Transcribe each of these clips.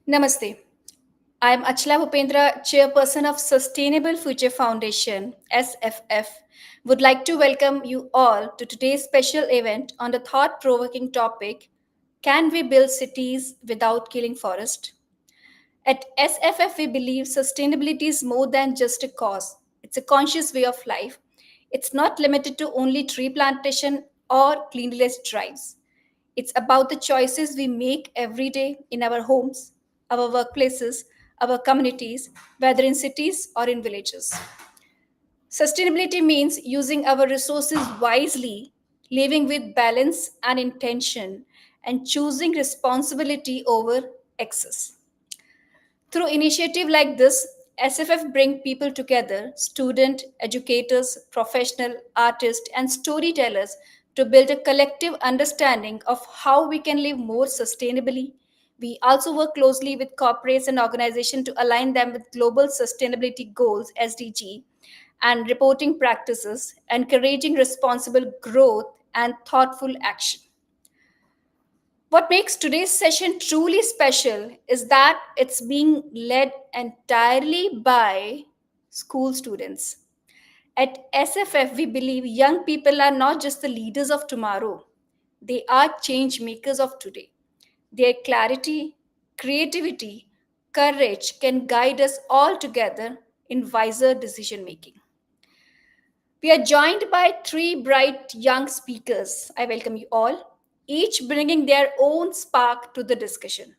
Namaste. I am Achla Bhupendra, Chairperson of Sustainable Future Foundation, SFF. Would like to welcome you all to today's special event on the thought-provoking topic, Can we build cities without killing forest? At SFF, we believe sustainability is more than just a cause. It's a conscious way of life. It's not limited to only tree plantation or cleanliness drives. It's about the choices we make every day in our homes, our workplaces, our communities, whether in cities or in villages. Sustainability means using our resources wisely, living with balance and intention, and choosing responsibility over excess. Through initiative like this, SFF bring people together, student, educators, professional, artists and storytellers to build a collective understanding of how we can live more sustainably. We also work closely with corporates and organizations to align them with global sustainability goals SDG and reporting practices, encouraging responsible growth and thoughtful action. What makes today's session truly special is that it's being led entirely by school students. At SFF, we believe young people are not just the leaders of tomorrow, they are change makers of today. Their clarity, creativity, courage can guide us all together in wiser decision making. We are joined by three bright young speakers. I welcome you all, each bringing their own spark to the discussion.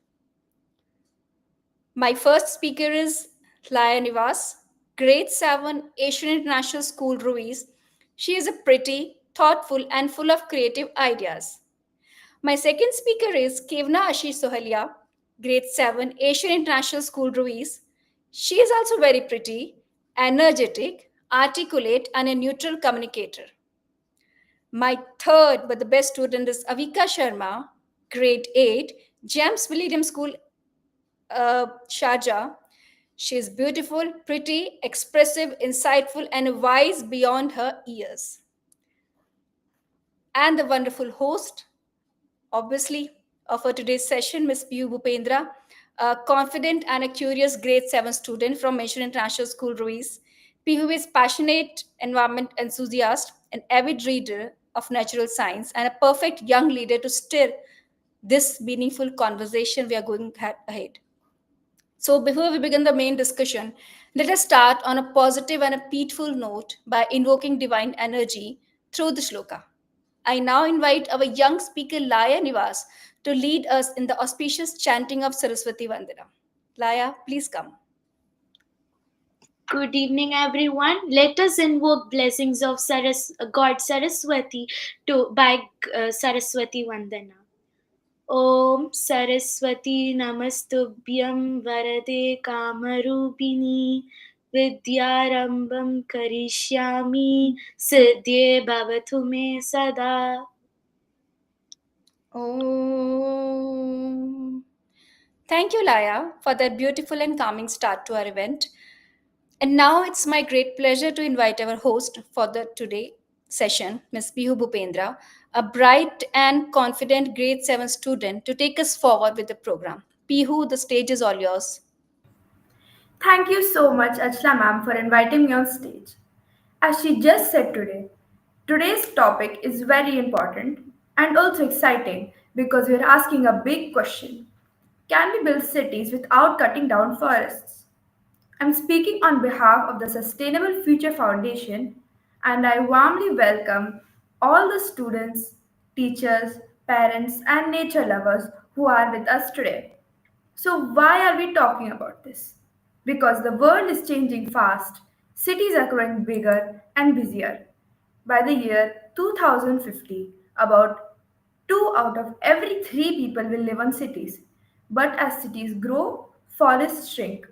My first speaker is Laya Niwas, grade 7 Asian International School Ruiz. She is a pretty, thoughtful, and full of creative ideas. My second speaker is Khevna Sohaliya, grade 7 Asian International School Ruiz. She is also very pretty, energetic, articulate, and a neutral communicator. My third but the best student is Avika Sharma, grade 8, James William School, Sharjah. She is beautiful, pretty, expressive, insightful, and wise beyond her years. And the wonderful host, obviously, of our today's session, Ms. Peehu Bhupendra, a confident and a curious grade 7 student from Asian International School, Ruiz. Peehu is passionate environment enthusiast, an avid reader of natural science, and a perfect young leader to steer this meaningful conversation we are going ahead. So, before we begin the main discussion, let us start on a positive and a peaceful note by invoking divine energy through the shloka. I now invite our young speaker Laya Niwas to lead us in the auspicious chanting of Saraswati Vandana. Laya, please come. Good evening, everyone. Let us invoke blessings of God Saraswati Saraswati Vandana. Om Saraswati Namastubhyam Varade Kamarupini Vidyarambam Karishyami Siddhye Bhavatu Me Sada. Oh. Thank you, Laya, for that beautiful and calming start to our event. And now it's my great pleasure to invite our host for the today session, Ms. Peehu Bhupendra, a bright and confident grade 7 student, to take us forward with the program. Peehu, the stage is all yours. Thank you so much, Achla ma'am, for inviting me on stage. As she just said today's topic is very important and also exciting because we're asking a big question. Can we build cities without cutting down forests? I'm speaking on behalf of the Sustainable Future Foundation, and I warmly welcome all the students, teachers, parents, and nature lovers who are with us today. So, why are we talking about this? Because the world is changing fast, cities are growing bigger and busier. By the year 2050, about 2 out of every 3 people will live in cities. But as cities grow, forests shrink.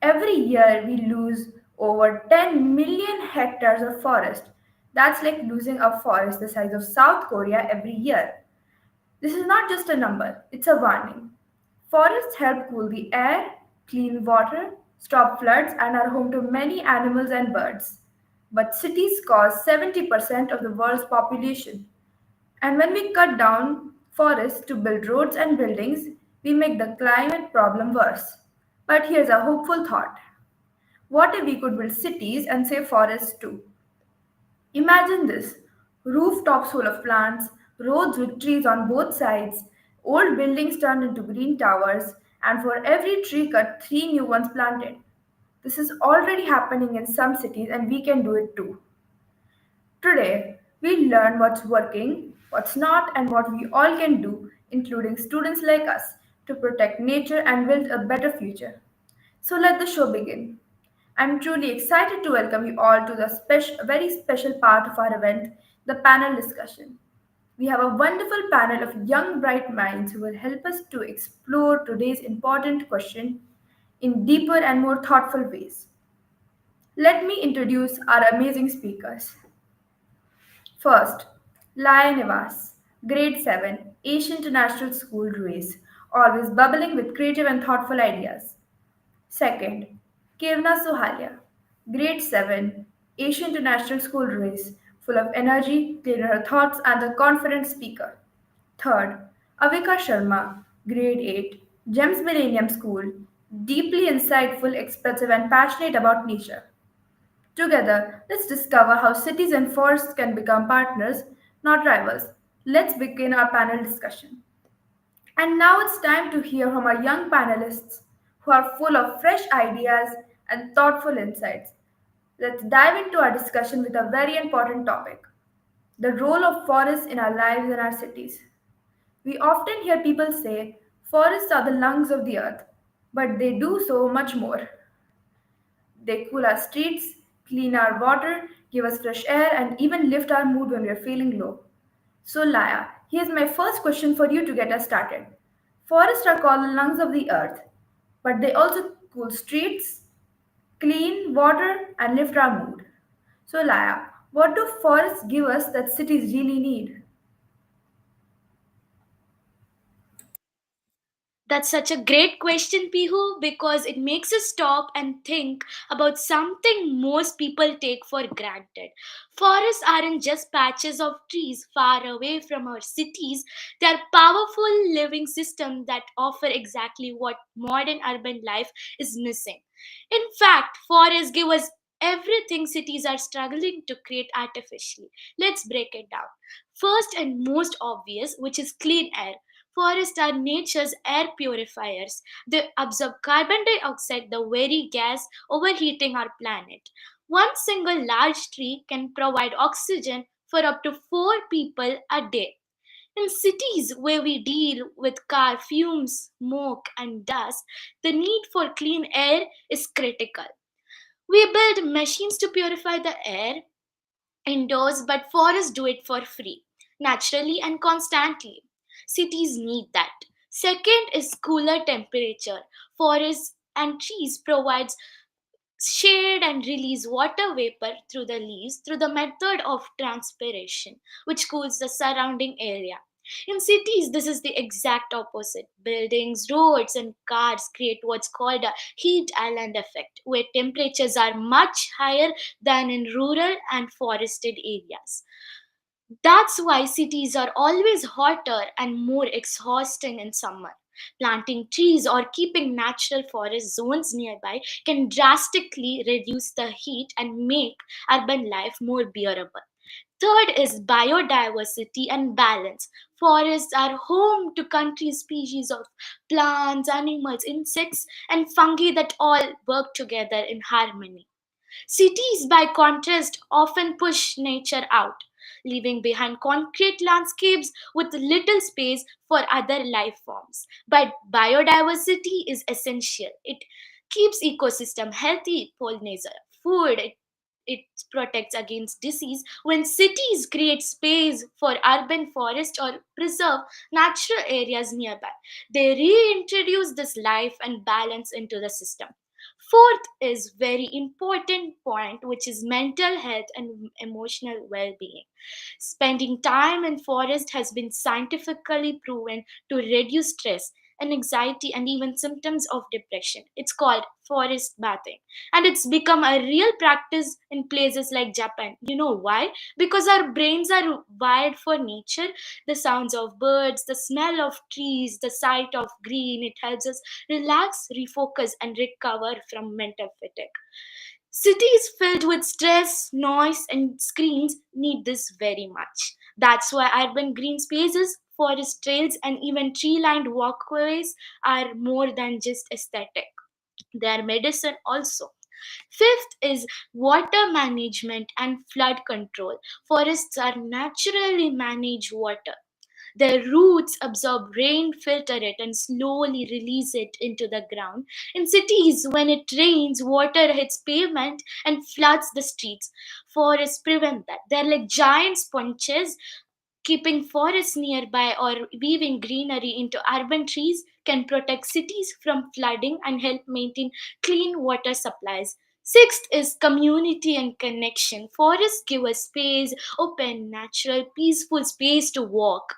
Every year, we lose over 10 million hectares of forest. That's like losing a forest the size of South Korea every year. This is not just a number, it's a warning. Forests help cool the air, clean water, stop floods, and are home to many animals and birds. But cities cause 70% of the world's population. And when we cut down forests to build roads and buildings, we make the climate problem worse. But here's a hopeful thought. What if we could build cities and save forests too? Imagine this: rooftops full of plants, roads with trees on both sides, old buildings turned into green towers, and for every tree cut, three new ones planted. This is already happening in some cities, and we can do it too. Today, we learn what's working, what's not, and what we all can do, including students like us, to protect nature and build a better future. So let the show begin. I'm truly excited to welcome you all to the very special part of our event, the panel discussion. We have a wonderful panel of young, bright minds who will help us to explore today's important question in deeper and more thoughtful ways. Let me introduce our amazing speakers. First, Laya Niwas, Grade 7, Asian International School Race, always bubbling with creative and thoughtful ideas. Second, Khevna Sohaliya, Grade 7, Asian International School Race, full of energy, clear in her thoughts, and a confident speaker. Third, Avika Sharma, Grade 8, GEMS Millennium School, deeply insightful, expressive, and passionate about nature. Together, let's discover how cities and forests can become partners, not rivals. Let's begin our panel discussion. And now it's time to hear from our young panelists who are full of fresh ideas and thoughtful insights. Let's dive into our discussion with a very important topic: the role of forests in our lives and our cities. We often hear people say forests are the lungs of the earth, but they do so much more. They cool our streets, clean our water, give us fresh air, and even lift our mood when we are feeling low. So, Laya, here's my first question for you to get us started. Forests are called the lungs of the earth, but they also cool streets, clean water, and lift our mood. So, Laya, what do forests give us that cities really need? That's such a great question, Pihu, because it makes us stop and think about something most people take for granted. Forests aren't just patches of trees far away from our cities, they are powerful living systems that offer exactly what modern urban life is missing. In fact, forests give us everything cities are struggling to create artificially. Let's break it down. First and most obvious, which is clean air. Forests are nature's air purifiers. They absorb carbon dioxide, the very gas overheating our planet. One single large tree can provide oxygen for up to 4 people a day. In cities where we deal with car fumes, smoke, and dust, the need for clean air is critical. We build machines to purify the air indoors, but forests do it for free, naturally and constantly. Cities need that. Second is cooler temperature. Forests and trees provides shade and release water vapor through the leaves through the method of transpiration, which cools the surrounding area. In cities, this is the exact opposite. Buildings, roads, and cars create what's called a heat island effect, where temperatures are much higher than in rural and forested areas. That's why cities are always hotter and more exhausting in summer. Planting trees or keeping natural forest zones nearby can drastically reduce the heat and make urban life more bearable. Third is biodiversity and balance. Forests are home to country species of plants, animals, insects, and fungi that all work together in harmony. Cities, by contrast, often push nature out, leaving behind concrete landscapes with little space for other life forms. But biodiversity is essential. It keeps ecosystem healthy, pollinates food, it protects against disease. When cities create space for urban forest or preserve natural areas nearby, they reintroduce this life and balance into the system. Fourth is very important point, which is mental health and emotional well-being. Spending time in forest has been scientifically proven to reduce stress, and anxiety and even symptoms of depression. It's called forest bathing, and it's become a real practice in places like Japan. You know why? Because our brains are wired for nature. The sounds of birds, the smell of trees, the sight of green, it helps us relax, refocus, and recover from mental fatigue. Cities filled with stress, noise, and screens need this very much. That's why urban green spaces, forest trails, and even tree lined walkways are more than just aesthetic. They are medicine also. Fifth is water management and flood control. Forests are naturally manage water. Their roots absorb rain, filter it, and slowly release it into the ground. In cities, when it rains, water hits pavement and floods the streets. Forests prevent that. They're like giant sponges. Keeping forests nearby or weaving greenery into urban trees can protect cities from flooding and help maintain clean water supplies. Sixth is community and connection. Forests give us space, open, natural, peaceful space to walk,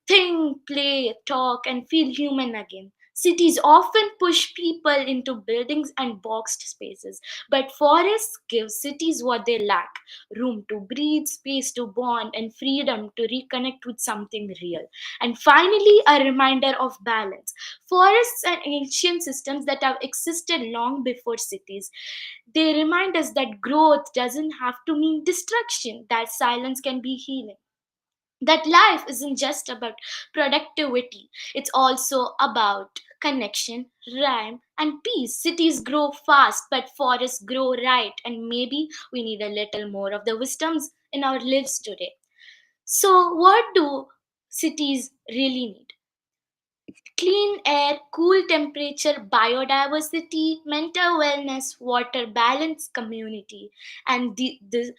think, play, talk, and feel human again. Cities often push people into buildings and boxed spaces, but forests give cities what they lack: room to breathe, space to bond, and freedom to reconnect with something real. And finally, a reminder of balance. Forests are ancient systems that have existed long before cities. They remind us that growth doesn't have to mean destruction, that silence can be healing, that life isn't just about productivity, it's also about connection, rhyme, and peace. Cities grow fast, but forests grow right, and maybe we need a little more of the wisdoms in our lives today. So, what do cities really need? Clean air, cool temperature, biodiversity, mental wellness, water balance, community. And the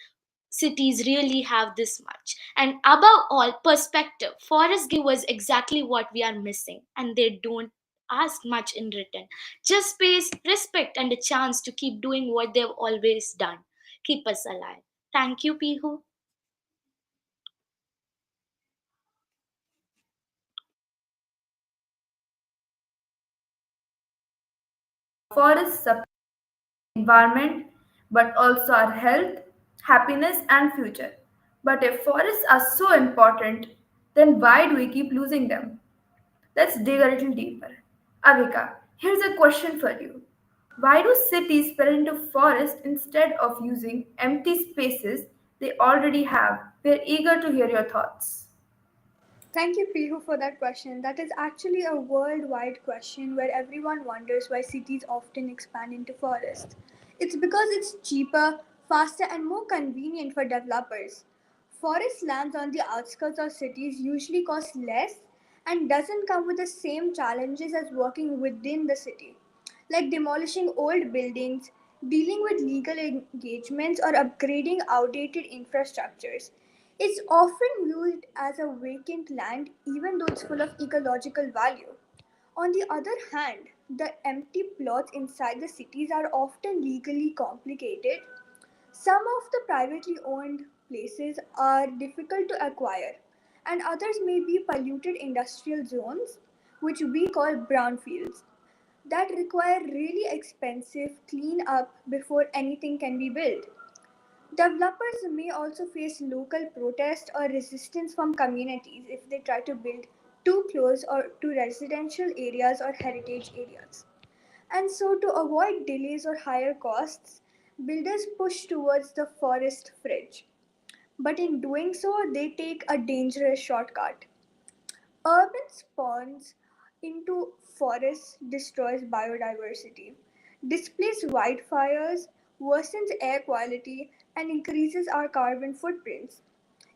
cities really have this much. And above all, perspective. Forests give us exactly what we are missing, and they don't ask much in return. Just space, respect, and a chance to keep doing what they've always done. Keep us alive. Thank you, Pihu. Forests support environment, but also our health, happiness, and future. But if forests are so important, then why do we keep losing them? Let's dig a little deeper. Avika, here's a question for you. Why do cities spread into forests instead of using empty spaces they already have? We're eager to hear your thoughts. Thank you, Peehu, for that question. That is actually a worldwide question where everyone wonders why cities often expand into forests. It's because it's cheaper, faster, and more convenient for developers. Forest lands on the outskirts of cities usually cost less and doesn't come with the same challenges as working within the city, like demolishing old buildings, dealing with legal engagements, or upgrading outdated infrastructures. It's often viewed as a vacant land, even though it's full of ecological value. On the other hand, the empty plots inside the cities are often legally complicated. Some of the privately owned places are difficult to acquire, and others may be polluted industrial zones, which we call brownfields, that require really expensive clean up before anything can be built. Developers may also face local protest or resistance from communities if they try to build too close or to residential areas or heritage areas. And so, to avoid delays or higher costs, builders push towards the forest fringe. But in doing so, they take a dangerous shortcut. Urban spawns into forests destroys biodiversity, displaces wildfires, worsens air quality, and increases our carbon footprints.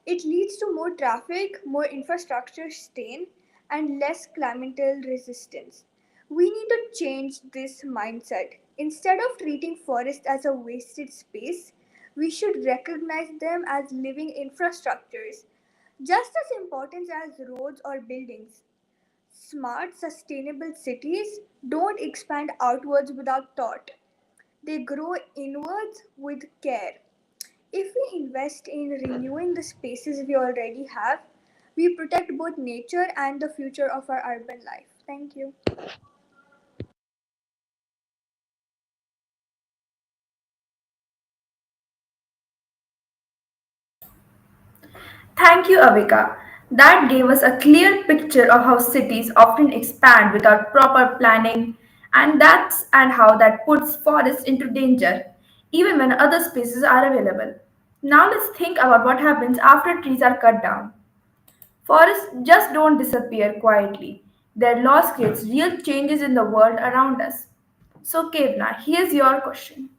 It leads to more traffic, more infrastructure strain, and less climatal resistance. We need to change this mindset. Instead of treating forests as a wasted space, we should recognize them as living infrastructures, just as important as roads or buildings. Smart, sustainable cities don't expand outwards without thought. They grow inwards with care. If we invest in renewing the spaces we already have, we protect both nature and the future of our urban life. Thank you. Thank you, Avika. That gave us a clear picture of how cities often expand without proper planning, and how that puts forests into danger, even when other spaces are available. Now let's think about what happens after trees are cut down. Forests just don't disappear quietly. Their loss creates real changes in the world around us. So, Kevna, here's your question.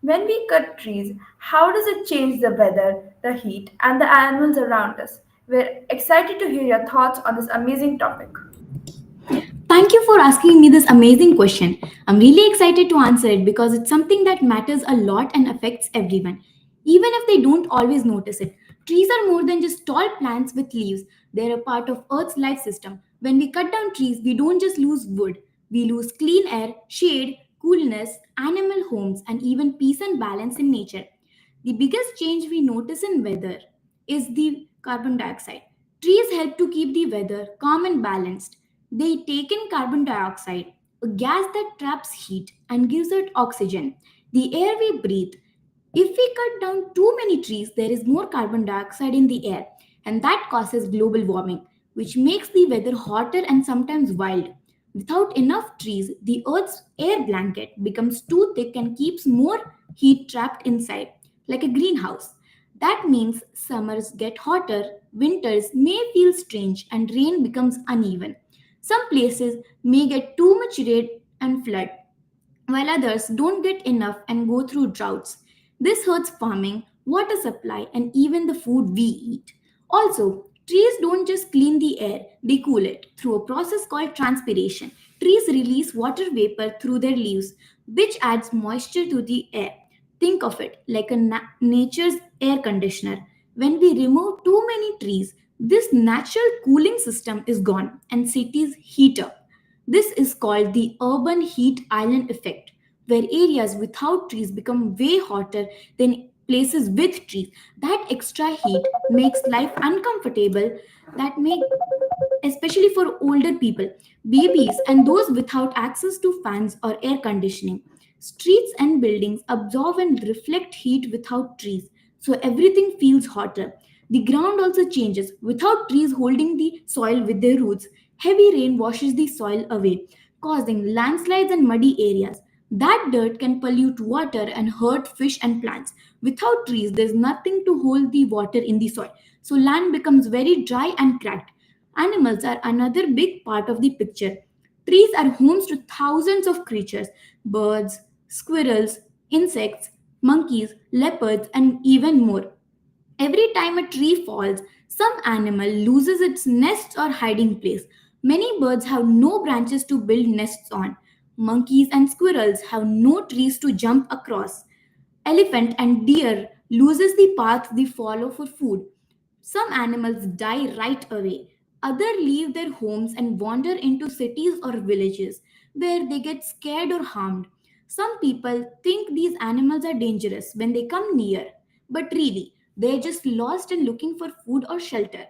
When we cut trees, how does it change the weather, the heat, and the animals around us? We're excited to hear your thoughts on this amazing topic. Thank you for asking me this amazing question. I'm really excited to answer it because it's something that matters a lot and affects everyone, even if they don't always notice it. Trees are more than just tall plants with leaves, they're a part of Earth's life system. When we cut down trees, we don't just lose wood, we lose clean air, shade, coolness, animal homes, and even peace and balance in nature. The biggest change we notice in weather is the carbon dioxide. Trees help to keep the weather calm and balanced. They take in carbon dioxide, a gas that traps heat and gives out oxygen, the air we breathe. If we cut down too many trees, there is more carbon dioxide in the air, and that causes global warming, which makes the weather hotter and sometimes wild. Without enough trees, the Earth's air blanket becomes too thick and keeps more heat trapped inside, like a greenhouse. That means summers get hotter, winters may feel strange, and rain becomes uneven. Some places may get too much rain and flood, while others don't get enough and go through droughts. This hurts farming, water supply, and even the food we eat. Also, trees don't just clean the air, they cool it through a process called transpiration. Trees release water vapor through their leaves, which adds moisture to the air. Think of it like a nature's air conditioner. When we remove too many trees, this natural cooling system is gone and cities heat up. This is called the urban heat island effect, where areas without trees become way hotter than places with trees. That extra heat makes life uncomfortable, that make especially for older people, babies, and those without access to fans or air conditioning. Streets and buildings absorb and reflect heat without trees, so everything feels hotter. The ground also changes. Without trees holding the soil with their roots, heavy rain washes the soil away, causing landslides and muddy areas. That dirt can pollute water and hurt fish and plants. Without trees, there's nothing to hold the water in the soil, so land becomes very dry and cracked. Animals are another big part of the picture. Trees are homes to thousands of creatures: birds, squirrels, insects, monkeys, leopards, and even more. Every time a tree falls, some animal loses its nest or hiding place. Many birds have no branches to build nests on. Monkeys and squirrels have no trees to jump across. Elephant and deer loses the path they follow for food. Some animals die right away. Others leave their homes and wander into cities or villages where they get scared or harmed. Some people think these animals are dangerous when they come near, but really, they're just lost and looking for food or shelter.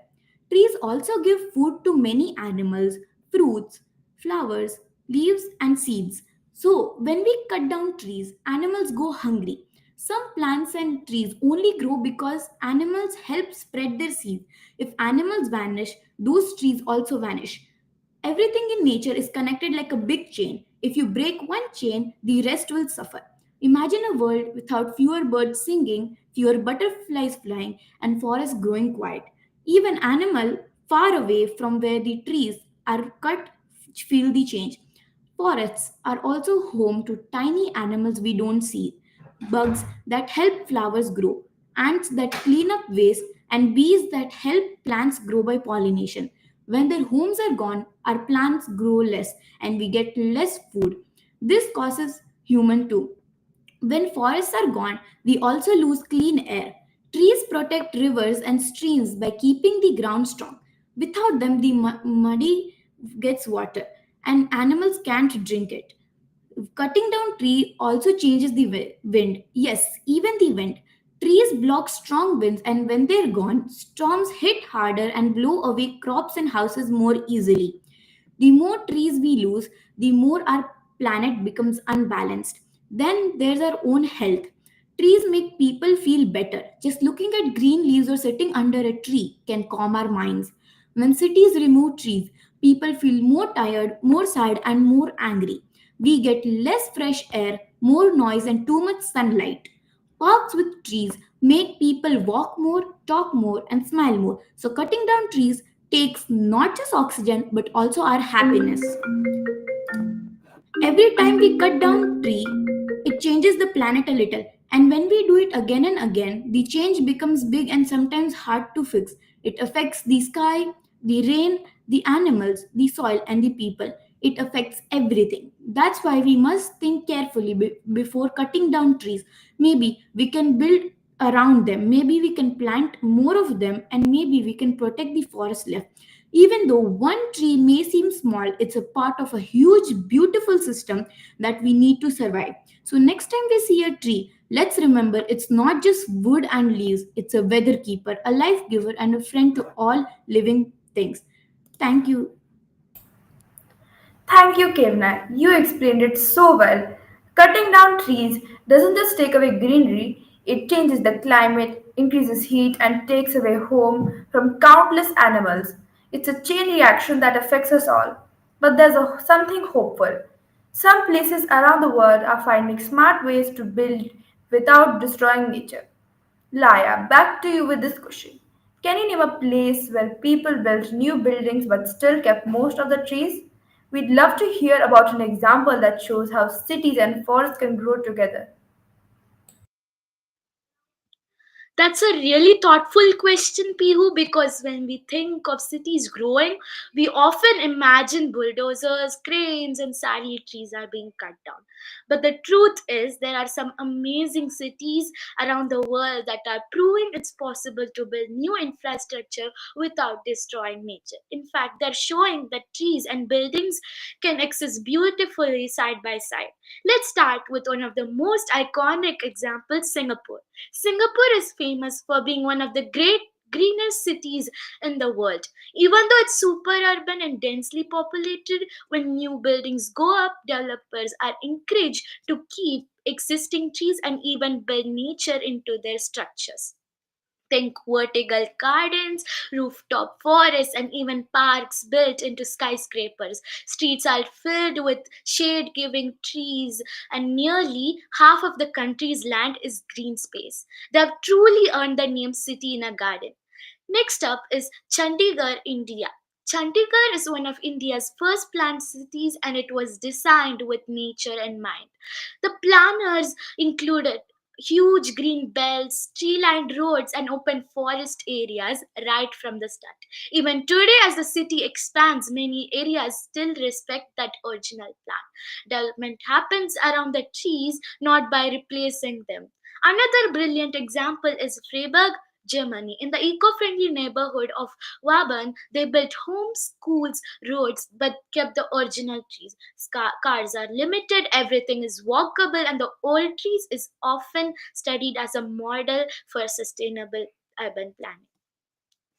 Trees also give food to many animals: fruits, flowers, leaves, and seeds. So, when we cut down trees, animals go hungry. Some plants and trees only grow because animals help spread their seeds. If animals vanish, those trees also vanish. Everything in nature is connected like a big chain. If you break one chain, the rest will suffer. Imagine a world without fewer birds singing, fewer butterflies flying, and forests growing quiet. Even animals far away from where the trees are cut feel the change. Forests are also home to tiny animals we don't see: bugs that help flowers grow, ants that clean up waste, and bees that help plants grow by pollination. When their homes are gone, our plants grow less and we get less food. This causes human too. When forests are gone, we also lose clean air. Trees protect rivers and streams by keeping the ground strong. Without them, the muddy gets water and animals can't drink it. Cutting down tree also changes the wind. Yes, even the wind. Trees block strong winds, and when they're gone, storms hit harder and blow away crops and houses more easily. The more trees we lose, the more our planet becomes unbalanced. Then there's our own health. Trees make people feel better. Just looking at green leaves or sitting under a tree can calm our minds. When cities remove trees, people feel more tired, more sad, and more angry. We get less fresh air, more noise, and too much sunlight. Parks with trees make people walk more, talk more, and smile more. So, cutting down trees takes not just oxygen but also our happiness. Every time we cut down tree, it changes the planet a little. And when we do it again and again, the change becomes big and sometimes hard to fix. It affects the sky, the rain, the animals, the soil, and the people. It affects everything. That's why we must think carefully before cutting down trees. Maybe we can build around them, maybe we can plant more of them, and maybe we can protect the forest left. Even though one tree may seem small, it's a part of a huge, beautiful system that we need to survive. So, next time we see a tree, let's remember it's not just wood and leaves, it's a weather keeper, a life giver, and a friend to all living things. Thank you. Thank you, Khevna. You explained it so well. Cutting down trees doesn't just take away greenery, it changes the climate, increases heat, and takes away home from countless animals. It's a chain reaction that affects us all. But there's something hopeful. Some places around the world are finding smart ways to build without destroying nature. Laya, back to you with this question. Can you name a place where people built new buildings but still kept most of the trees? We'd love to hear about an example that shows how cities and forests can grow together. That's a really thoughtful question, Pihu, because when we think of cities growing, we often imagine bulldozers, cranes, and sadly trees are being cut down. But the truth is, there are some amazing cities around the world that are proving it's possible to build new infrastructure without destroying nature. In fact, they're showing that trees and buildings can exist beautifully side by side. Let's start with one of the most iconic examples, Singapore. Singapore is famous for being one of the great greenest cities in the world. Even though it's super urban and densely populated, when new buildings go up, developers are encouraged to keep existing trees and even build nature into their structures. Think vertical gardens, rooftop forests, and even parks built into skyscrapers. Streets are filled with shade giving trees, and nearly half of the country's land is green space. They have truly earned the name City in a Garden. Next up is Chandigarh, India. Chandigarh is one of India's first planned cities and it was designed with nature in mind. The planners included huge green belts, tree lined roads, and open forest areas right from the start. Even today, as the city expands, many areas still respect that original plan. Development happens around the trees, not by replacing them. Another brilliant example is Freiburg, Germany. In the eco-friendly neighborhood of Waban, they built homes, schools, roads, but kept the original trees. Cars are limited, everything is walkable, and the old trees is often studied as a model for sustainable urban planning.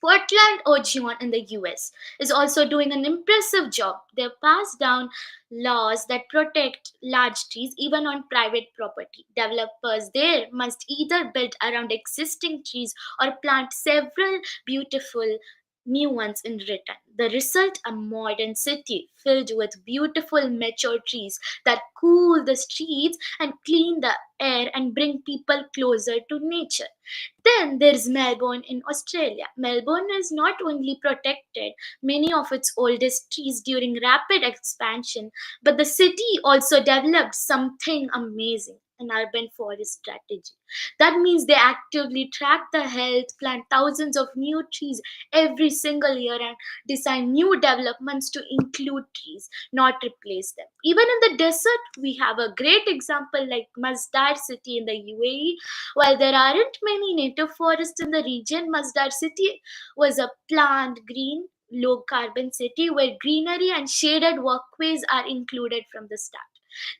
Portland, Oregon in the US is also doing an impressive job. They've passed down laws that protect large trees even on private property. Developers there must either build around existing trees or plant several beautiful new ones in return. The result, a modern city filled with beautiful mature trees that cool the streets and clean the air and bring people closer to nature. Then there's Melbourne in Australia. Melbourne is not only protected many of its oldest trees during rapid expansion, but the city also developed something amazing, an urban forest strategy. That means they actively track the health, plant thousands of new trees every single year, and design new developments to include trees, not replace them. Even in the desert, we have a great example like Masdar city in the UAE. While there aren't many native forests in the region, Masdar city was a plant green, low carbon city where greenery and shaded walkways are included from the start.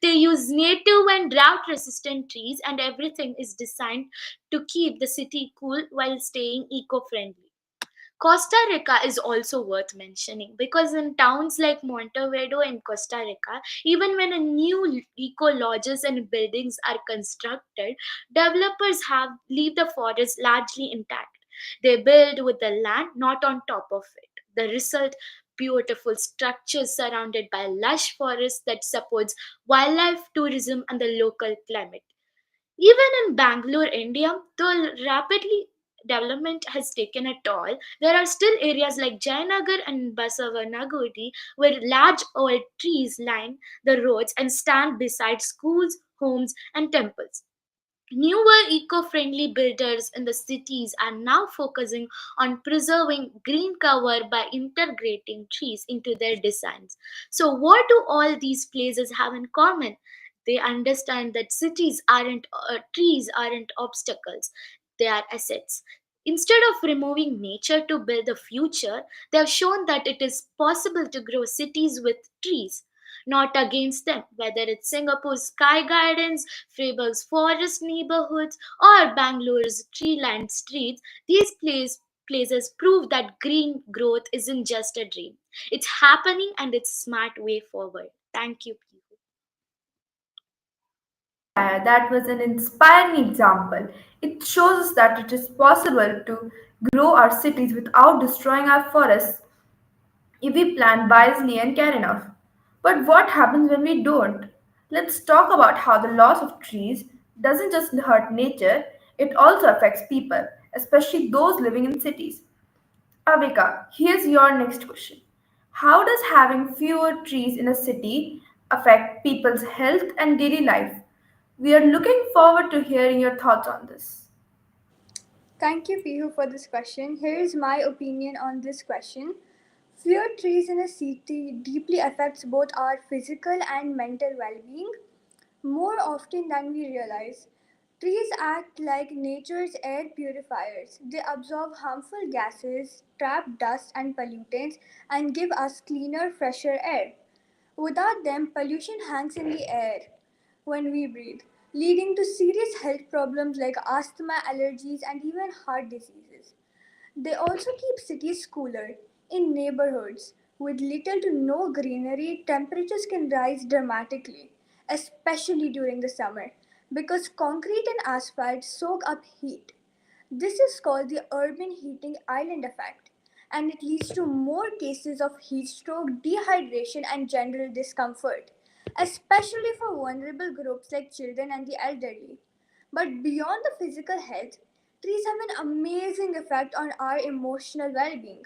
They use native and drought resistant trees, and everything is designed to keep the city cool while staying eco friendly. Costa Rica is also worth mentioning because in towns like Montevideo in Costa Rica, even when a new eco lodges and buildings are constructed, developers have leave the forest largely intact. They build with the land, not on top of it. The result, beautiful structures surrounded by lush forests that supports wildlife tourism and the local climate. Even in Bangalore, India, though rapidly development has taken a toll, there are still areas like Jayanagar and Basavanagudi where large old trees line the roads and stand beside schools, homes, and temples. Newer eco friendly builders in the cities are now focusing on preserving green cover by integrating trees into their designs. So, what do all these places have in common? They understand that trees aren't obstacles, they are assets. Instead of removing nature to build the future, they have shown that it is possible to grow cities with trees, not against them. Whether it's Singapore's Sky Gardens, Freiburg's forest neighborhoods, or Bangalore's tree-lined streets, places prove that green growth isn't just a dream. It's happening and it's a smart way forward. Thank you, Peehu. That was an inspiring example. It shows us that it is possible to grow our cities without destroying our forests if we plan wisely and care enough. But what happens when we don't? Let's talk about how the loss of trees doesn't just hurt nature, it also affects people, especially those living in cities. Avika, here's your next question. How does having fewer trees in a city affect people's health and daily life? We are looking forward to hearing your thoughts on this. Thank you, Pihu, for this question. Here is my opinion on this question. Fewer trees in a city deeply affects both our physical and mental well being. More often than we realize, trees act like nature's air purifiers. They absorb harmful gases, trap dust and pollutants, and give us cleaner, fresher air. Without them, pollution hangs in the air when we breathe, leading to serious health problems like asthma, allergies, and even heart diseases. They also keep cities cooler. In neighborhoods with little to no greenery, temperatures can rise dramatically, especially during the summer, because concrete and asphalt soak up heat. This is called the urban heating island effect, and it leads to more cases of heat stroke, dehydration, and general discomfort, especially for vulnerable groups like children and the elderly. But beyond the physical health, trees have an amazing effect on our emotional well being.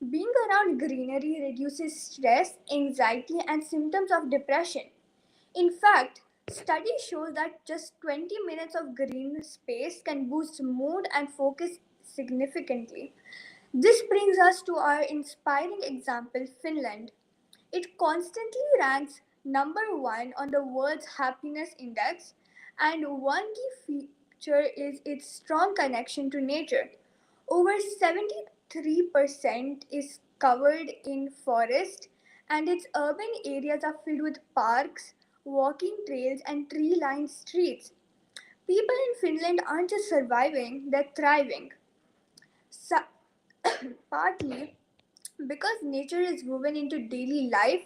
Being around greenery reduces stress, anxiety, and symptoms of depression. In fact, studies show that just 20 minutes of green space can boost mood and focus significantly. This brings us to our inspiring example, Finland. It constantly ranks number one on the world's happiness index, and one key feature is its strong connection to nature. Over 73% is covered in forest, and its urban areas are filled with parks, walking trails, and tree lined streets. People in Finland aren't just surviving, they're thriving. Sa- Partly because nature is woven into daily life,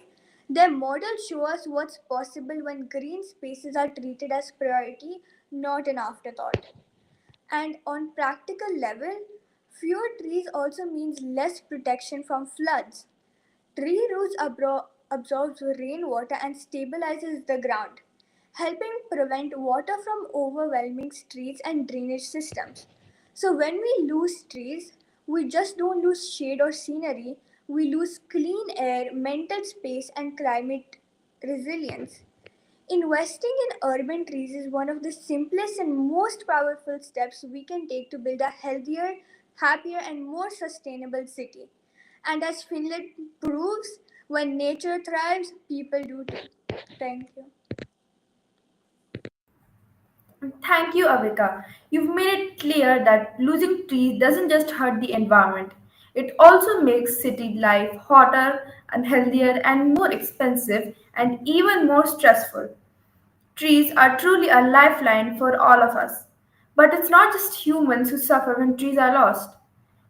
their models show us what's possible when green spaces are treated as priority, not an afterthought. And on practical level, fewer trees also means less protection from floods. Tree roots absorbs rainwater and stabilizes the ground, helping prevent water from overwhelming streets and drainage systems. So when we lose trees, we just don't lose shade or scenery, we lose clean air, mental space, and climate resilience. Investing in urban trees is one of the simplest and most powerful steps we can take to build a healthier, happier, and more sustainable city. And as Finland proves, when nature thrives, people do too. Thank you. Thank you, Avika. You've made it clear that losing trees doesn't just hurt the environment, it also makes city life hotter, unhealthier, and more expensive, and even more stressful. Trees are truly a lifeline for all of us. But it's not just humans who suffer when trees are lost.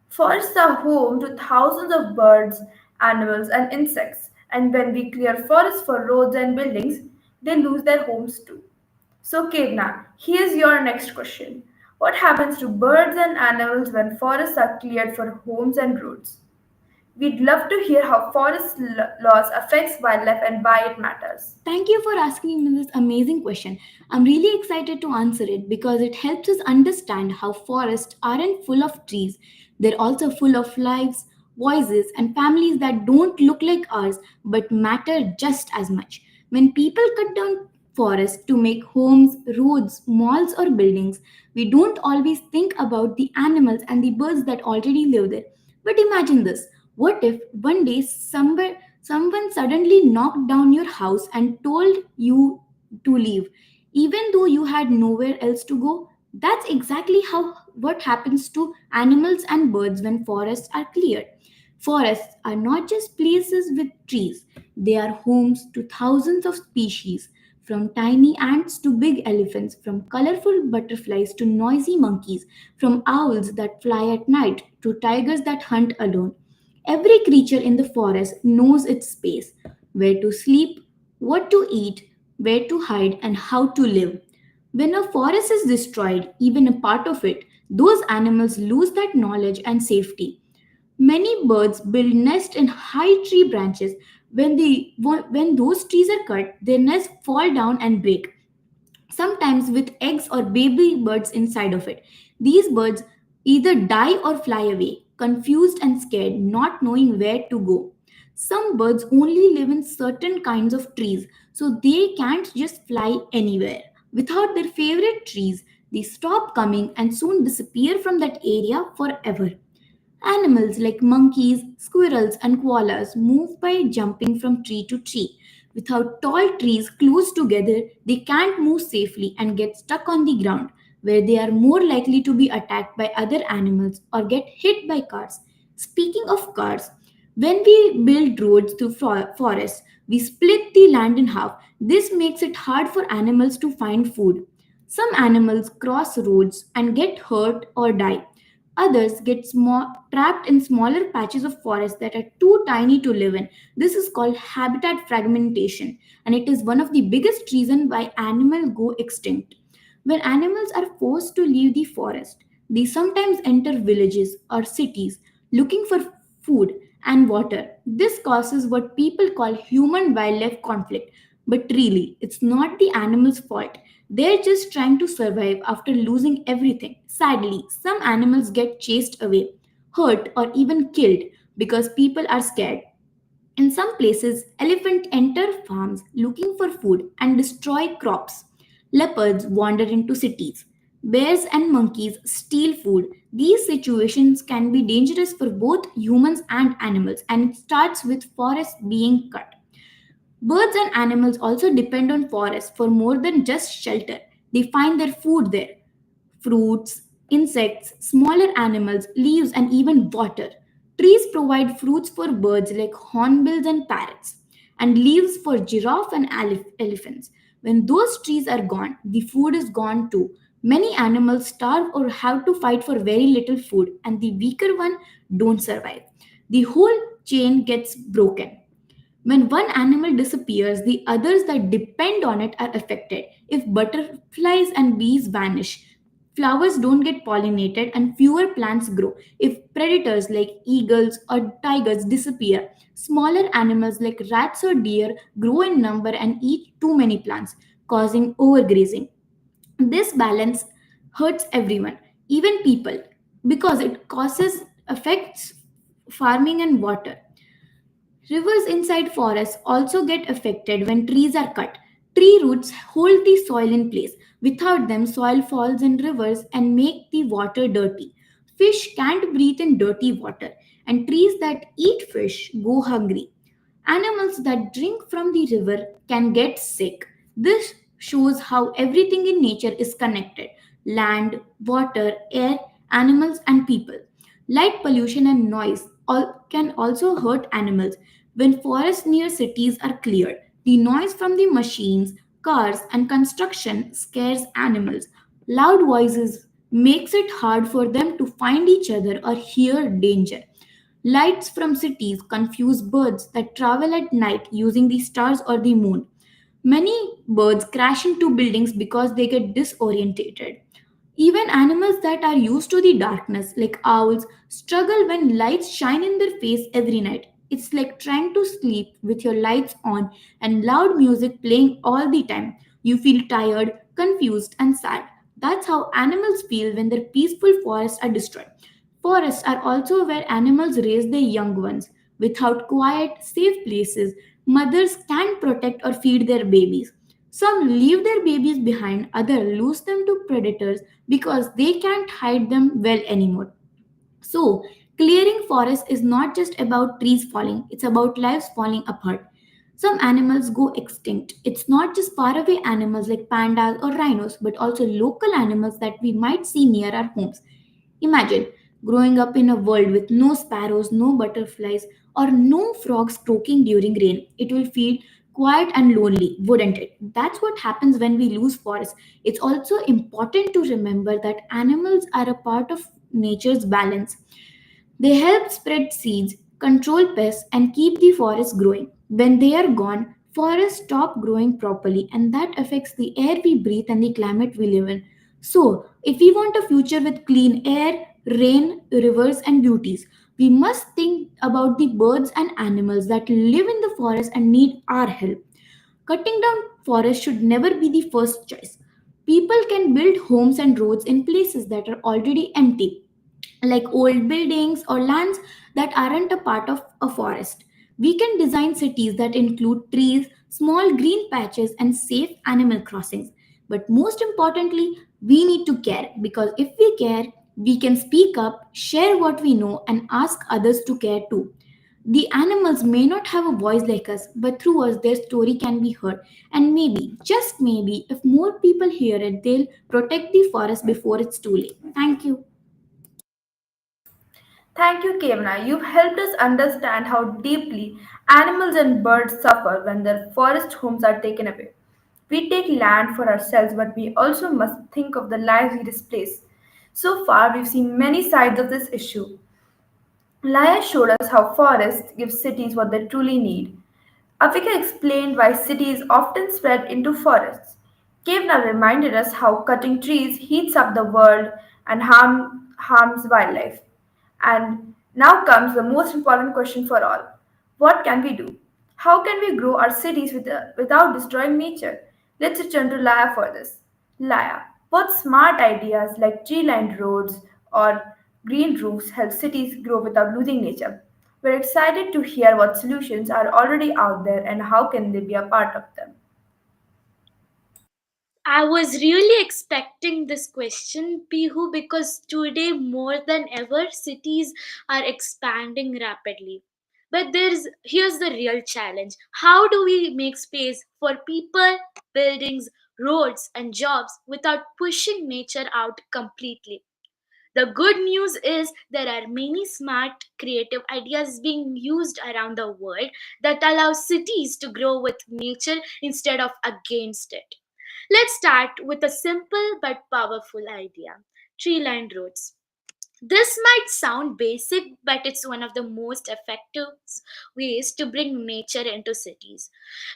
Forests are home to thousands of birds, animals, and insects, and when we clear forests for roads and buildings, they lose their homes too. So, Kevna, here's your next question. What happens to birds and animals when forests are cleared for homes and roads? We'd love to hear how loss affects wildlife and why it matters. Thank you for asking me this amazing question. I'm really excited to answer it because it helps us understand how forests aren't full of trees. They're also full of lives, voices, and families that don't look like ours but matter just as much. When people cut down forests to make homes, roads, malls, or buildings, we don't always think about the animals and the birds that already live there. But imagine this, what if one day someone suddenly knocked down your house and told you to leave, even though you had nowhere else to go? That's exactly how what happens to animals and birds when forests are cleared. Forests are not just places with trees, they are homes to thousands of species, from tiny ants to big elephants, from colorful butterflies to noisy monkeys, from owls that fly at night to tigers that hunt alone. Every creature in the forest knows its space, where to sleep, what to eat, where to hide, and how to live. When a forest is destroyed, even a part of it, those animals lose that knowledge and safety. Many birds build nests in high tree branches. When those trees are cut, their nests fall down and break, sometimes with eggs or baby birds inside of it. These birds either die or fly away, confused and scared, not knowing where to go. Some birds only live in certain kinds of trees, so they can't just fly anywhere. Without their favorite trees, they stop coming and soon disappear from that area forever. Animals like monkeys, squirrels, and koalas move by jumping from tree to tree. Without tall trees close together, they can't move safely and get stuck on the ground, where they are more likely to be attacked by other animals or get hit by cars. Speaking of cars, when we build roads through forests, we split the land in half. This makes it hard for animals to find food. Some animals cross roads and get hurt or die. Others get trapped in smaller patches of forest that are too tiny to live in. This is called habitat fragmentation, and it is one of the biggest reasons why animals go extinct. When animals are forced to leave the forest, they sometimes enter villages or cities looking for food and water. This causes what people call human wildlife conflict. But really, it's not the animal's fault. They're just trying to survive after losing everything. Sadly, some animals get chased away, hurt, or even killed because people are scared. In some places, elephants enter farms looking for food and destroy crops. Leopards wander into cities. Bears and monkeys steal food. These situations can be dangerous for both humans and animals, and it starts with forests being cut. Birds and animals also depend on forests for more than just shelter. They find their food there: fruits, insects, smaller animals, leaves, and even water. Trees provide fruits for birds like hornbills and parrots, and leaves for giraffe and elephants. When those trees are gone, the food is gone too. Many animals starve or have to fight for very little food, and the weaker one don't survive. The whole chain gets broken. When one animal disappears, the others that depend on it are affected. If butterflies and bees vanish, flowers don't get pollinated and fewer plants grow. If predators like eagles or tigers disappear, smaller animals like rats or deer grow in number and eat too many plants, causing overgrazing. This balance hurts everyone, even people, because it causes affects farming and water. Rivers inside forests also get affected when trees are cut. Tree roots hold the soil in place. Without them, soil falls in rivers and make the water dirty. Fish can't breathe in dirty water, and trees that eat fish go hungry. Animals that drink from the river can get sick. This shows how everything in nature is connected: land, water, air, animals, and people. Light pollution and noise can also hurt animals. When forests near cities are cleared, the noise from the machines, cars, and construction scares animals. Loud voices makes it hard for them to find each other or hear danger. Lights from cities confuse birds that travel at night using the stars or the moon. Many birds crash into buildings because they get disorientated. Even animals that are used to the darkness, like owls, struggle when lights shine in their face every night. It's like trying to sleep with your lights on and loud music playing all the time. You feel tired, confused, and sad. That's how animals feel when their peaceful forests are destroyed. Forests are also where animals raise their young ones. Without quiet, safe places, mothers can't protect or feed their babies. Some leave their babies behind, others lose them to predators because they can't hide them well anymore. So, clearing forests is not just about trees falling, it's about lives falling apart. Some animals go extinct. It's not just faraway animals like pandas or rhinos, but also local animals that we might see near our homes. Imagine growing up in a world with no sparrows, no butterflies, or no frogs croaking during rain. It will feel quiet and lonely, wouldn't it? That's what happens when we lose forests. It's also important to remember that animals are a part of nature's balance. They help spread seeds, control pests, and keep the forest growing. When they are gone, forests stop growing properly, and that affects the air we breathe and the climate we live in. So, if we want a future with clean air, rain, rivers, and beauties, we must think about the birds and animals that live in the forest and need our help. Cutting down forests should never be the first choice. People can build homes and roads in places that are already empty, like old buildings or lands that aren't a part of a forest. We can design cities that include trees, small green patches, and safe animal crossings. But most importantly, we need to care, because if we care, we can speak up, share what we know, and ask others to care too. The animals may not have a voice like us, but through us, their story can be heard. And maybe, just maybe, if more people hear it, they'll protect the forest before it's too late. Thank you. Thank you, Khevna. You've helped us understand how deeply animals and birds suffer when their forest homes are taken away. We take land for ourselves, but we also must think of the lives we displace. So far, we've seen many sides of this issue. Laya showed us how forests give cities what they truly need. Avika explained why cities often spread into forests. Kevna reminded us how cutting trees heats up the world and harms wildlife. And now comes the most important question for all: what can we do? How can we grow our cities without destroying nature? Let's return to Laya for this. Laya, what smart ideas like tree lined roads or green roofs help cities grow without losing nature? We're excited to hear what solutions are already out there and how can they be a part of them. I was really expecting this question, Pihu, because today more than ever cities are expanding rapidly. But here's the real challenge. How do we make space for people, buildings, roads, and jobs without pushing nature out completely? The good news is there are many smart, creative ideas being used around the world that allow cities to grow with nature instead of against it. Let's start with a simple but powerful idea: tree lined roads. This might sound basic, but it's one of the most effective ways to bring nature into cities.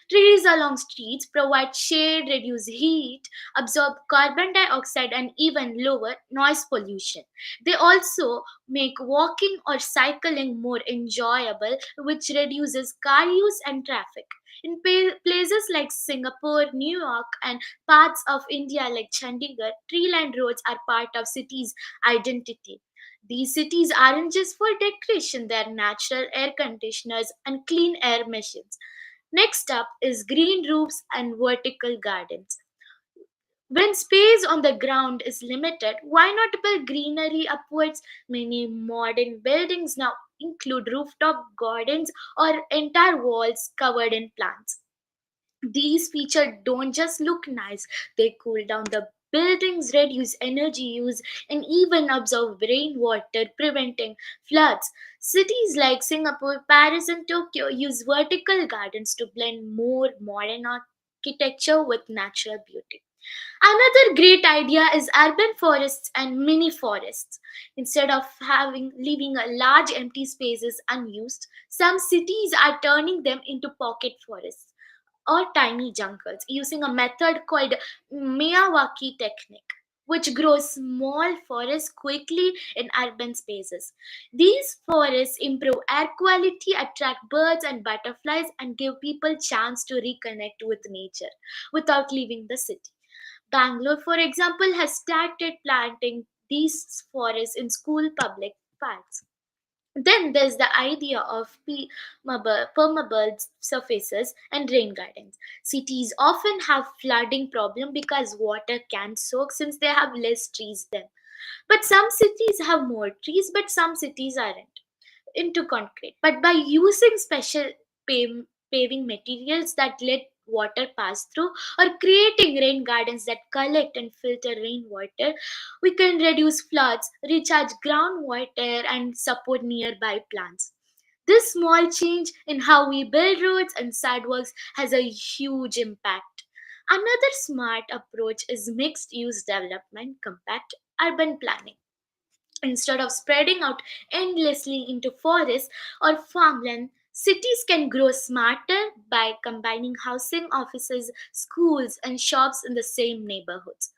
Trees along streets provide shade, reduce heat, absorb carbon dioxide, and even lower noise pollution. They also make walking or cycling more enjoyable, which reduces car use and traffic. In places like Singapore, New York, and parts of India like Chandigarh, tree lined roads are part of cities' identity. These cities aren't just for decoration, they are natural air conditioners and clean air machines. Next up is green roofs and vertical gardens. When space on the ground is limited, why not build greenery upwards? Many modern buildings now include rooftop gardens or entire walls covered in plants. These features don't just look nice, they cool down the buildings, reduce energy use, and even absorb rainwater, preventing floods. Cities like Singapore, Paris, and Tokyo use vertical gardens to blend more modern architecture with natural beauty. Another great idea is urban forests and mini forests. Instead of having leaving a large empty spaces unused, some cities are turning them into pocket forests or tiny jungles using a method called Miyawaki technique, which grows small forests quickly in urban spaces. These forests improve air quality, attract birds and butterflies, and give people chance to reconnect with nature without leaving the city. Bangalore, for example, has started planting these forests in school public parks. Then there's the idea of permeable surfaces and rain gardens. Cities often have flooding problem because water can soak since they have less trees than. But some cities have more trees, but some cities aren't into concrete. But by using special paving materials that let water pass through, or creating rain gardens that collect and filter rainwater, we can reduce floods, recharge groundwater, and support nearby plants. This small change in how we build roads and sidewalks has a huge impact. Another smart approach is mixed use development compared to urban planning. Instead of spreading out endlessly into forests or farmland, cities can grow smarter by combining housing, offices, schools, and shops in the same neighborhoods.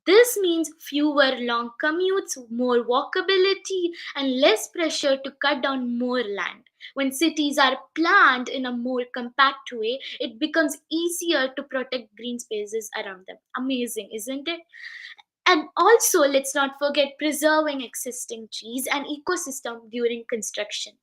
This means fewer long commutes, more walkability, and less pressure to cut down more land. When cities are planned in a more compact way, it becomes easier to protect green spaces around them. Amazing, isn't it? And also, let's not forget preserving existing trees and ecosystem during construction.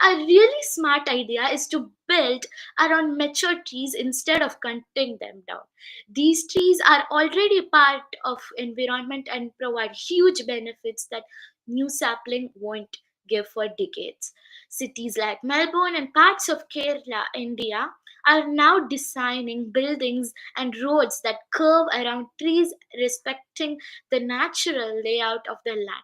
A really smart idea is to build around mature trees instead of cutting them down. These trees are already part of environment and provide huge benefits that new sapling won't give for decades. Cities like Melbourne and parts of Kerala, India, are now designing buildings and roads that curve around trees, respecting the natural layout of the land.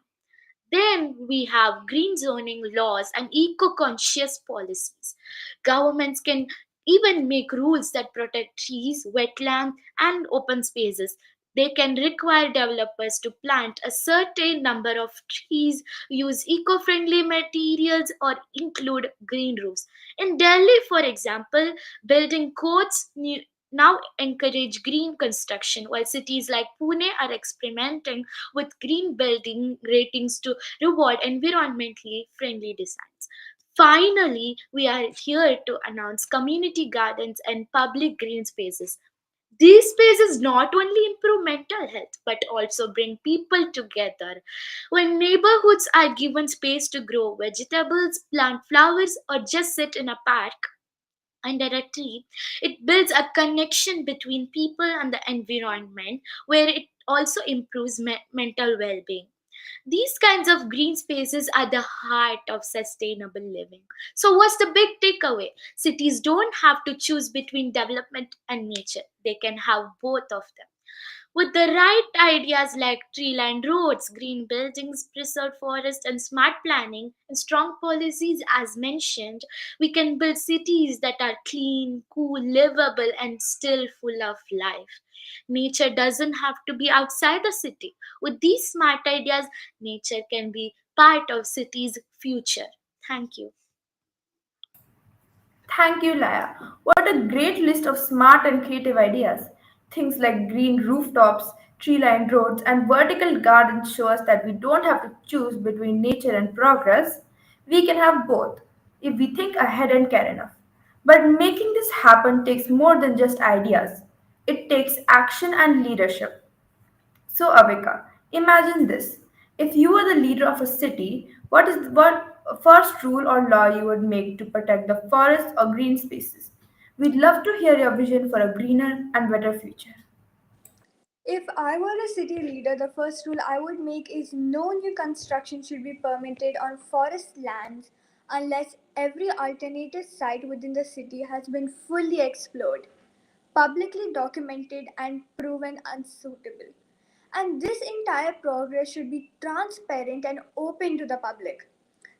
Then we have green zoning laws and eco conscious policies. Governments can even make rules that protect trees, wetlands, and open spaces. They can require developers to plant a certain number of trees, use eco friendly materials, or include green roofs. In Delhi, for example, building codes now encourage green construction, while cities like Pune are experimenting with green building ratings to reward environmentally friendly designs. Finally, we are here to announce community gardens and public green spaces. These spaces not only improve mental health but also bring people together. When neighborhoods are given space to grow vegetables, plant flowers, or just sit in a park under a tree, it builds a connection between people and the environment where it also improves mental well being. These kinds of green spaces are the heart of sustainable living. So, what's the big takeaway? Cities don't have to choose between development and nature, they can have both of them. With the right ideas like tree lined roads, green buildings, preserved forests, and smart planning and strong policies, as mentioned, we can build cities that are clean, cool, livable, and still full of life. Nature doesn't have to be outside the city. With these smart ideas, nature can be part of city's future. Thank you. Thank you, Laya. What a great list of smart and creative ideas. Things like green rooftops, tree lined roads, and vertical gardens show us that we don't have to choose between nature and progress. We can have both if we think ahead and care enough. But making this happen takes more than just ideas, it takes action and leadership. So, Avika, imagine this. If you were the leader of a city, what first rule or law you would make to protect the forests or green spaces? We'd love to hear your vision for a greener and better future. If I were a city leader, the first rule I would make is no new construction should be permitted on forest lands unless every alternative site within the city has been fully explored, publicly documented, and proven unsuitable. And this entire progress should be transparent and open to the public.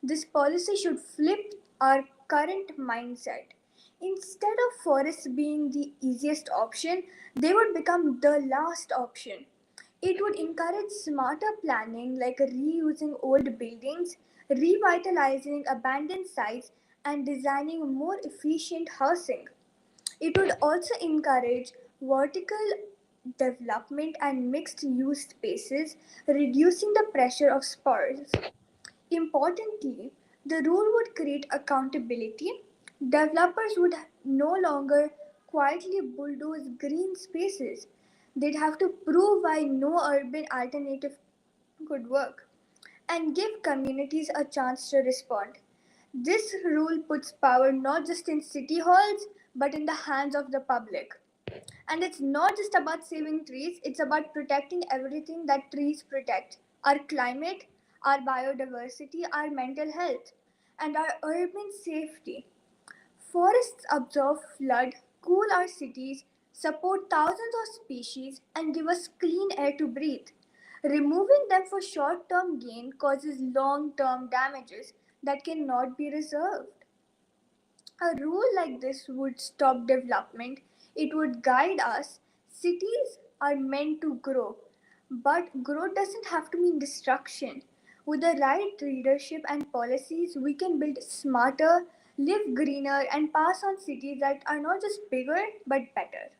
This policy should flip our current mindset. Instead of forests being the easiest option, they would become the last option. It would encourage smarter planning like reusing old buildings, revitalizing abandoned sites, and designing more efficient housing. It would also encourage vertical development and mixed use spaces, reducing the pressure of spurs. Importantly, the rule would create accountability. Developers would no longer quietly bulldoze green spaces. They'd have to prove why no urban alternative could work and give communities a chance to respond. This rule puts power not just in city halls but in the hands of the public. And it's not just about saving trees, it's about protecting everything that trees protect: our climate, our biodiversity, our mental health, and our urban safety. Forests absorb flood, cool our cities, support thousands of species, and give us clean air to breathe. Removing them for short term gain causes long term damages that cannot be resolved. A rule like this would stop development, it would guide us. Cities are meant to grow, but growth doesn't have to mean destruction. With the right leadership and policies, we can build smarter, live greener, and pass on cities that are not just bigger but better.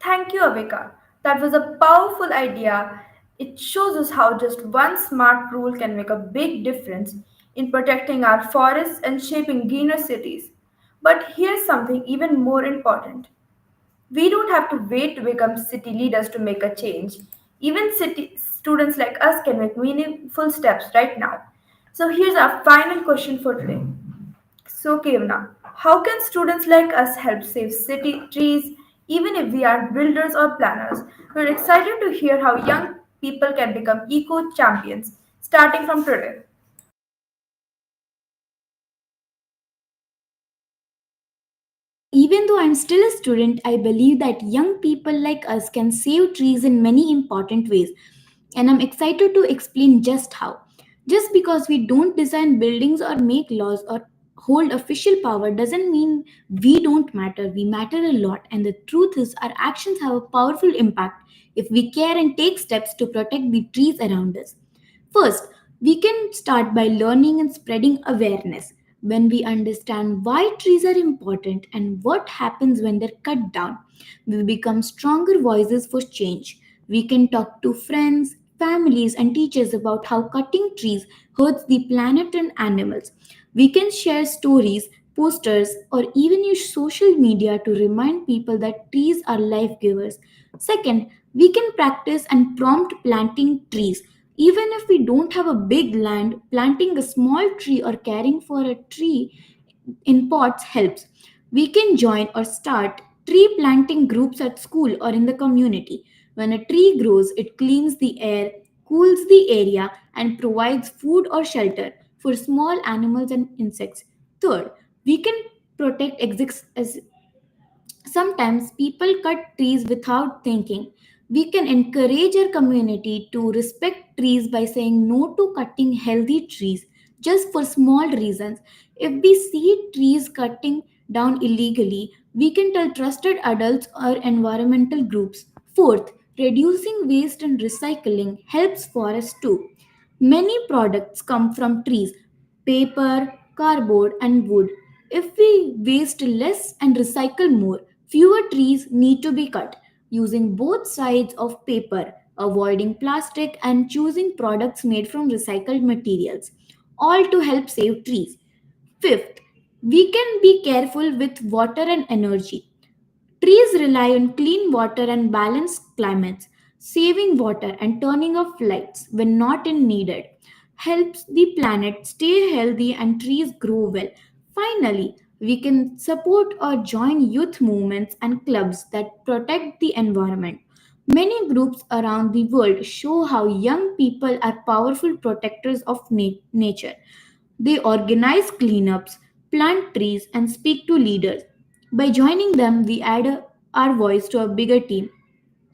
Thank you, Avika. That was a powerful idea. It shows us how just one smart rule can make a big difference in protecting our forests and shaping greener cities. But here's something even more important. We don't have to wait to become city leaders to make a change. Even city students like us can make meaningful steps right now. So here's our final question for today. So, Kevna, how can students like us help save city trees even if we aren't builders or planners? We're excited to hear how young people can become eco champions starting from today. Even though I'm still a student, I believe that young people like us can save trees in many important ways, and I'm excited to explain just how. Just because we don't design buildings or make laws or hold official power doesn't mean we don't matter. We matter a lot, and the truth is, our actions have a powerful impact if we care and take steps to protect the trees around us. First, we can start by learning and spreading awareness. When we understand why trees are important and what happens when they're cut down, we become stronger voices for change. We can talk to friends, families, and teachers about how cutting trees hurts the planet and animals. We can share stories, posters, or even use social media to remind people that trees are life givers. Second, we can practice and prompt planting trees. Even if we don't have a big land, planting a small tree or caring for a tree in pots helps. We can join or start tree planting groups at school or in the community. When a tree grows, it cleans the air, cools the area, and provides food or shelter for small animals and insects. Third, we can protect sometimes people cut trees without thinking. We can encourage our community to respect trees by saying no to cutting healthy trees just for small reasons. If we see trees cutting down illegally, we can tell trusted adults or environmental groups. Fourth, reducing waste and recycling helps forests too. Many products come from trees: paper, cardboard, and wood. If we waste less and recycle more, fewer trees need to be cut. Using both sides of paper, avoiding plastic, and choosing products made from recycled materials, all to help save trees. Fifth, we can be careful with water and energy. Trees rely on clean water and balanced climates. Saving water and turning off lights when not in needed helps the planet stay healthy and trees grow well. Finally, we can support or join youth movements and clubs that protect the environment. Many groups around the world show how young people are powerful protectors of nature. They organize cleanups, plant trees, and speak to leaders. By joining them, we add our voice to a bigger team.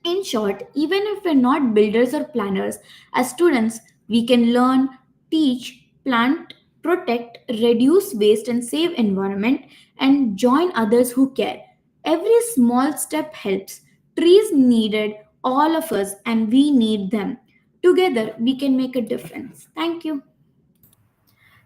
In short, even if we're not builders or planners, as students, we can learn, Teach, plant, protect, reduce waste and save environment and join others who care. Every small step helps. Trees needed all of us and we need them. Together we can make a difference. Thank you.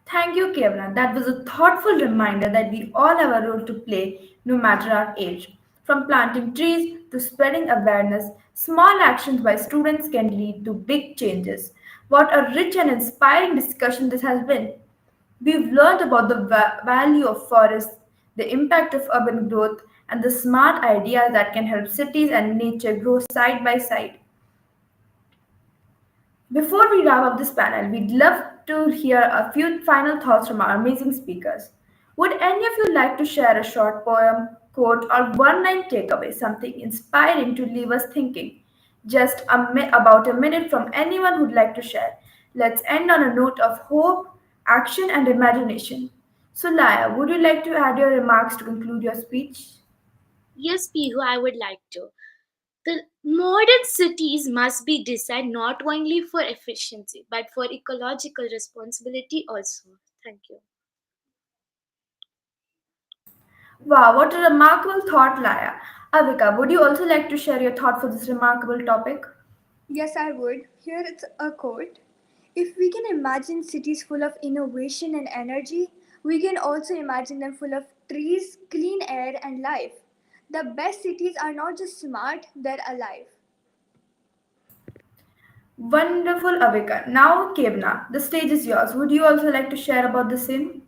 Thank you, Kevna. That was a thoughtful reminder that we all have a role to play no matter our age. From planting trees to spreading awareness, small actions by students can lead to big changes. What a rich and inspiring discussion this has been. We've learned about the value of forests, the impact of urban growth, and the smart ideas that can help cities and nature grow side by side. Before we wrap up this panel, we'd love to hear a few final thoughts from our amazing speakers. Would any of you like to share a short poem, quote, or one line takeaway, something inspiring to leave us thinking? Just about a minute from anyone who'd like to share. Let's end on a note of hope, action, and imagination. So, Laya, would you like to add your remarks to conclude your speech? Yes, Pihu, I would like to. The modern cities must be designed not only for efficiency but for ecological responsibility also. Thank you. Wow, what a remarkable thought, Laya. Avika, would you also like to share your thought for this remarkable topic? Yes, I would. Here it's a quote. If we can imagine cities full of innovation and energy, we can also imagine them full of trees, clean air, and life. The best cities are not just smart, they're alive. Wonderful, Avika. Now, Kevna, the stage is yours. Would you also like to share about the same?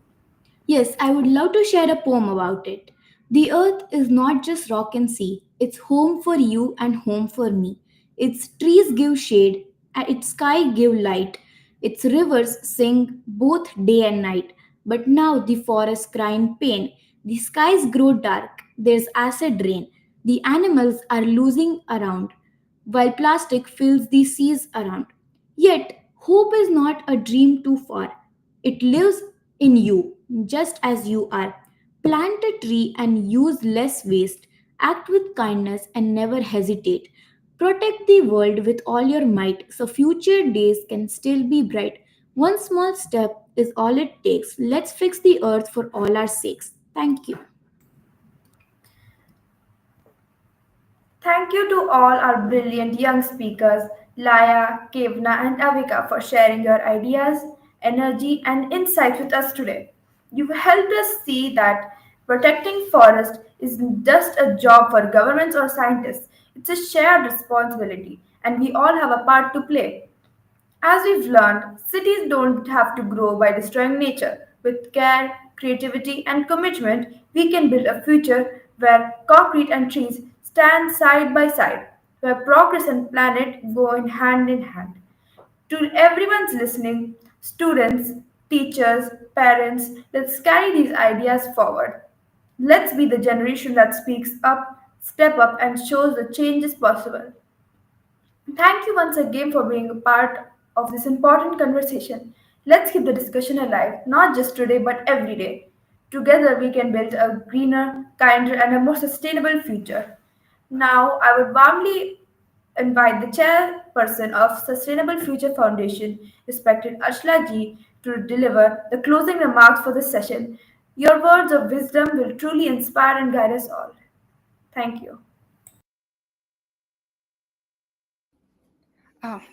Yes, I would love to share a poem about it. The earth is not just rock and sea, it's home for you and home for me. Its trees give shade, and its sky give light. Its rivers sing both day and night. But now the forests cry in pain. The skies grow dark, there's acid rain. The animals are losing around, while plastic fills the seas around. Yet, hope is not a dream too far. It lives in you, just as you are. Plant a tree and use less waste. Act with kindness and never hesitate. Protect the world with all your might so future days can still be bright. One small step is all it takes. Let's fix the earth for all our sakes. Thank you. Thank you to all our brilliant young speakers, Laya, Kevna, and Avika, for sharing your ideas, energy, and insights with us today. You've helped us see that protecting forest isn't just a job for governments or scientists, it's a shared responsibility, and we all have a part to play. As we've learned, cities don't have to grow by destroying nature. With care, creativity, and commitment, we can build a future where concrete and trees stand side by side, where progress and planet go in hand. To everyone's listening, students, teachers, parents, let's carry these ideas forward. Let's be the generation that speaks up, step up, and shows the change is possible. Thank you once again for being a part of this important conversation. Let's keep the discussion alive, not just today but every day. Together, we can build a greener, kinder, and a more sustainable future. Now, I would warmly invite the chairperson of Sustainable Future Foundation, respected Ashla ji, to deliver the closing remarks for this session. Your words of wisdom will truly inspire and guide us all. Thank you.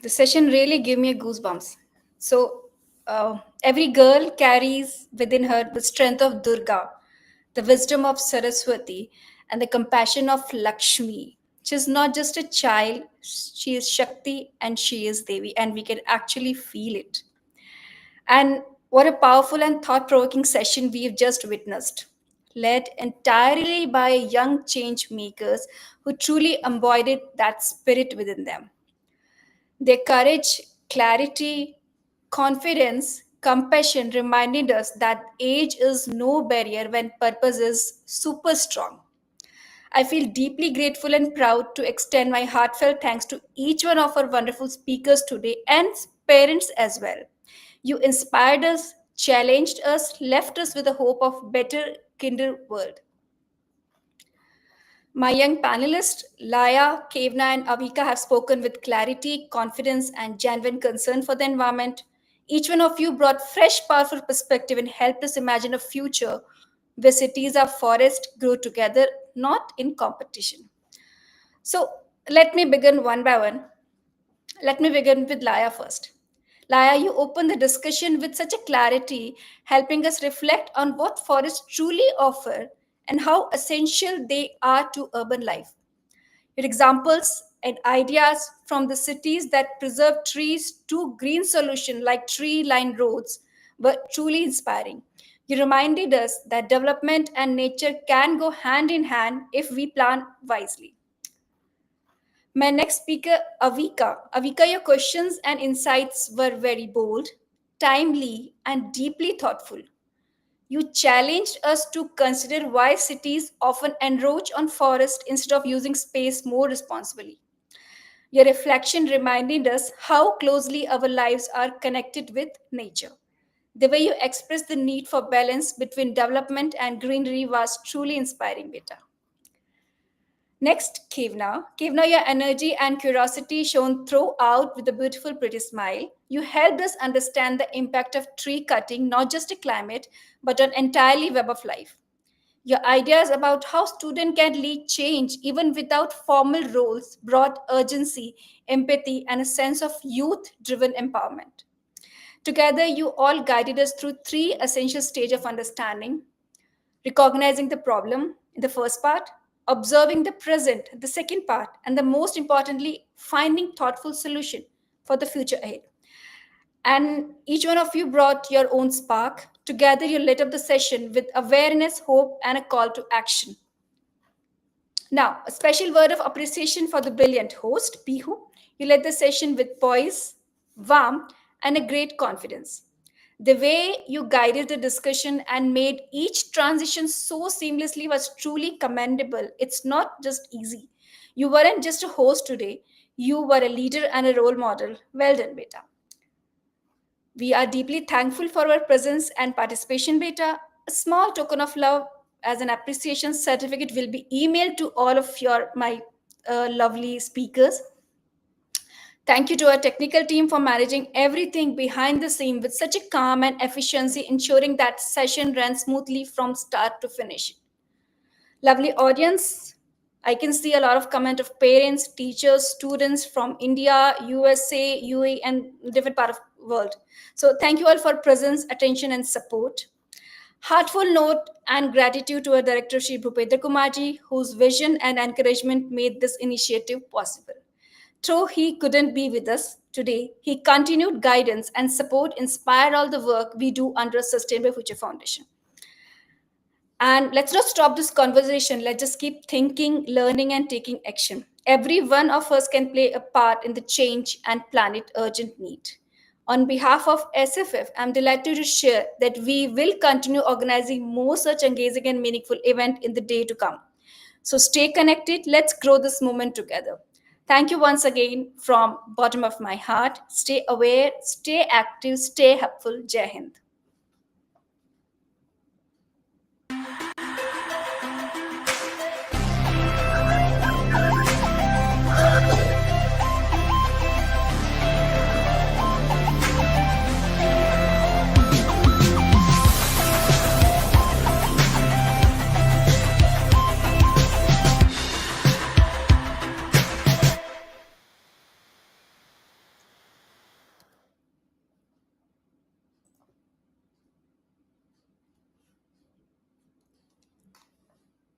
The session really gave me a goosebumps. So, every girl carries within her the strength of Durga, the wisdom of Saraswati, and the compassion of Lakshmi. She's not just a child, she is Shakti and she is Devi, and we can actually feel it. And what a powerful and thought provoking session we've just witnessed, led entirely by young change makers who truly embodied that spirit within them. Their courage, clarity, confidence, compassion reminded us that age is no barrier when purpose is super strong. I feel deeply grateful and proud to extend my heartfelt thanks to each one of our wonderful speakers today and parents as well. You inspired us, challenged us, left us with a hope of better kinder world. My young panelists, Laya, Kevna, and Avika, have spoken with clarity, confidence, and genuine concern for the environment. Each one of you brought fresh, powerful perspective and helped us imagine a future where cities are forests grow together, not in competition. So let me begin one by one. Let me begin with Laya first. Laya, you opened the discussion with such a clarity, helping us reflect on what forests truly offer and how essential they are to urban life. Your examples and ideas from the cities that preserve trees to green solutions like tree-lined roads were truly inspiring. You reminded us that development and nature can go hand in hand if we plan wisely. My next speaker, Avika. Avika, your questions and insights were very bold, timely, and deeply thoughtful. You challenged us to consider why cities often encroach on forest instead of using space more responsibly. Your reflection reminded us how closely our lives are connected with nature. The way you expressed the need for balance between development and greenery was truly inspiring, Beta. Next, Khevna. Khevna, your energy and curiosity shone throughout with a beautiful, pretty smile. You helped us understand the impact of tree cutting, not just a climate, but on entirely web of life. Your ideas about how students can lead change even without formal roles brought urgency, empathy, and a sense of youth-driven empowerment. Together, you all guided us through three essential stages of understanding: recognizing the problem, the first part, observing the present, the second part, and the most importantly, finding thoughtful solution for the future ahead. And each one of you brought your own spark. Together, you lit up the session with awareness, hope, and a call to action. Now, a special word of appreciation for the brilliant host, Peehu. You led the session with poise, warmth, and a great confidence. The way you guided the discussion and made each transition so seamlessly was truly commendable. It's not just easy. You weren't just a host today, you were a leader and a role model. Well done, Beta. We are deeply thankful for your presence and participation, Beta. A small token of love as an appreciation certificate will be emailed to all of my lovely speakers. Thank you to our technical team for managing everything behind the scene with such a calm and efficiency, ensuring that session ran smoothly from start to finish. Lovely audience. I can see a lot of comment of parents, teachers, students from India, USA, UAE, and different part of world. So thank you all for presence, attention, and support. Heartful note and gratitude to our director, Shri Bhupendra Kumarji, whose vision and encouragement made this initiative possible. Though he couldn't be with us today, he continued guidance and support inspire all the work we do under Sustainable Future Foundation. And let's not stop this conversation. Let's just keep thinking, learning, and taking action. Every one of us can play a part in the change and planet urgent need. On behalf of SFF, I'm delighted to share that we will continue organizing more such engaging and meaningful events in the day to come. So stay connected. Let's grow this movement together. Thank you once again from bottom of my heart. Stay aware, stay active, stay helpful. Jai Hind.